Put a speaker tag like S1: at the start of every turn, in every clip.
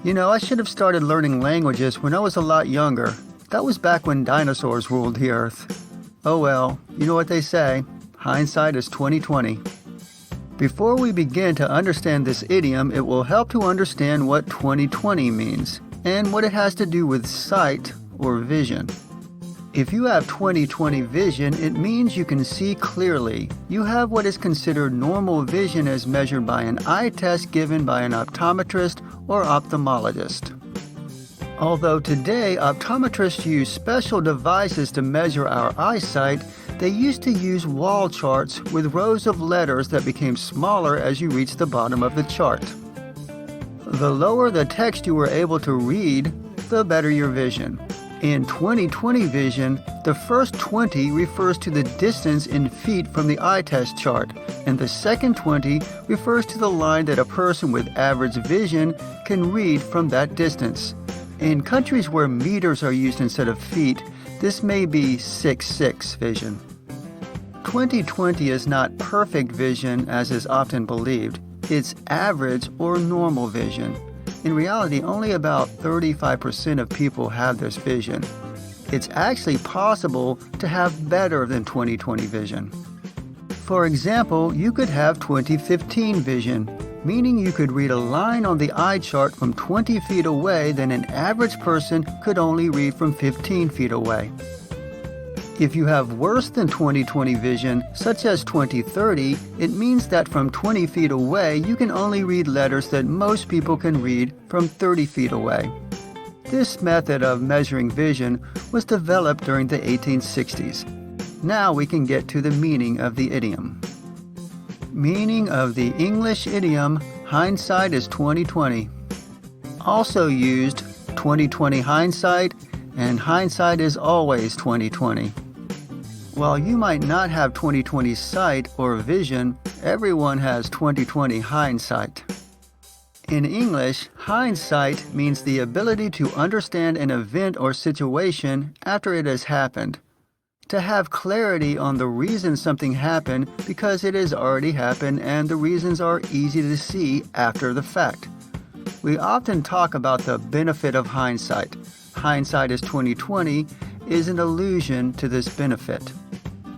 S1: I should have started learning languages when I was a lot younger. That was back when dinosaurs ruled the earth. Oh well, you know what they say, hindsight is 20/20. Before we begin to understand this idiom, it will help to understand what 20/20 means and what it has to do with sight or vision. If you have 20/20 vision, it means you can see clearly. You have what is considered normal vision as measured by an eye test given by an optometrist or ophthalmologist. Although today optometrists use special devices to measure our eyesight, they used to use wall charts with rows of letters that became smaller as you reached the bottom of the chart. The lower the text you were able to read, the better your vision. In 20/20 vision, the first 20 refers to the distance in feet from the eye test chart, and the second 20 refers to the line that a person with average vision can read from that distance. In countries where meters are used instead of feet, this may be 6/6 vision. 20/20 is not perfect vision as is often believed. It's average or normal vision. In reality, only about 35% of people have this vision. It's actually possible to have better than 20/20 vision. For example, you could have 20/15 vision, meaning you could read a line on the eye chart from 20 feet away that an average person could only read from 15 feet away. If you have worse than 20/20 vision, such as 20/30, it means that from 20 feet away you can only read letters that most people can read from 30 feet away. This method of measuring vision was developed during the 1860s. Now we can get to the meaning of the idiom. Meaning of the English idiom, hindsight is 20/20. Also used, 20/20 hindsight, and hindsight is always 20/20. While you might not have 20/20 sight or vision, everyone has 20/20 hindsight. In English, hindsight means the ability to understand an event or situation after it has happened. To have clarity on the reason something happened because it has already happened and the reasons are easy to see after the fact. We often talk about the benefit of hindsight. Hindsight is 20/20 is an allusion to this benefit.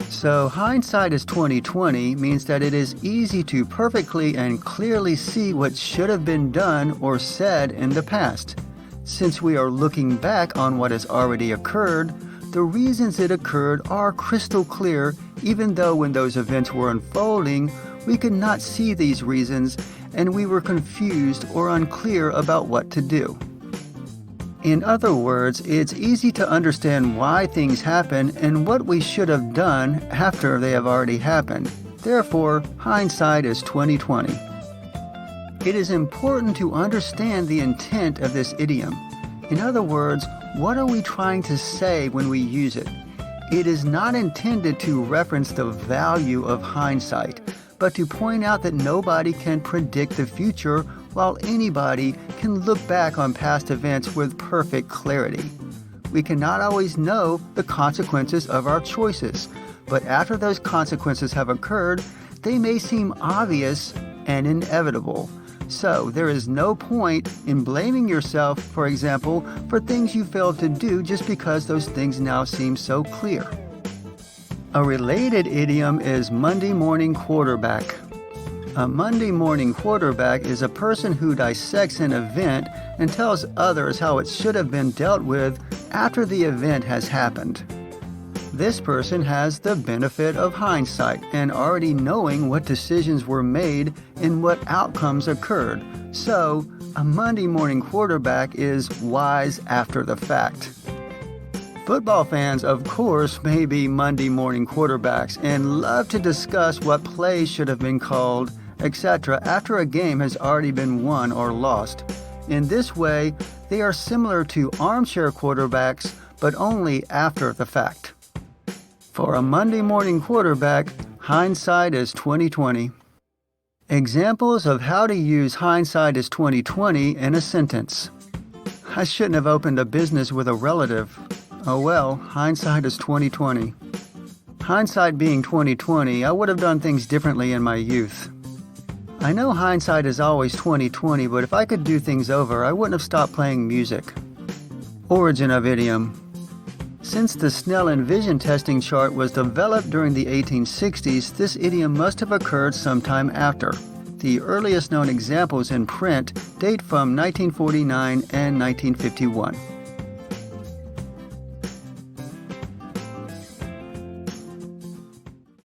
S1: So hindsight is 20/20 means that it is easy to perfectly and clearly see what should have been done or said in the past. Since we are looking back on what has already occurred, the reasons it occurred are crystal clear, even though when those events were unfolding, we could not see these reasons and we were confused or unclear about what to do. In other words, it's easy to understand why things happen and what we should have done after they have already happened. Therefore, hindsight is 20/20. It is important to understand the intent of this idiom. In other words, what are we trying to say when we use it? It is not intended to reference the value of hindsight, but to point out that nobody can predict the future while anybody can look back on past events with perfect clarity. We cannot always know the consequences of our choices, but after those consequences have occurred, they may seem obvious and inevitable. So there is no point in blaming yourself, for example, for things you failed to do just because those things now seem so clear. A related idiom is Monday morning quarterback. A Monday morning quarterback is a person who dissects an event and tells others how it should have been dealt with after the event has happened. This person has the benefit of hindsight and already knowing what decisions were made and what outcomes occurred. So, a Monday morning quarterback is wise after the fact. Football fans, of course, may be Monday morning quarterbacks and love to discuss what plays should have been called, etc. after a game has already been won or lost. In this way, they are similar to armchair quarterbacks, but only after the fact. For a Monday morning quarterback, hindsight is 20/20. Examples of how to use hindsight is 20/20 in a sentence. I shouldn't have opened a business with a relative. Oh well, hindsight is 20/20. Hindsight being 20/20, I would have done things differently in my youth. I know hindsight is always 20/20, but if I could do things over, I wouldn't have stopped playing music. Origin of idiom. Since the Snell and Vision testing chart was developed during the 1860s, this idiom must have occurred sometime after. The earliest known examples in print date from 1949 and 1951.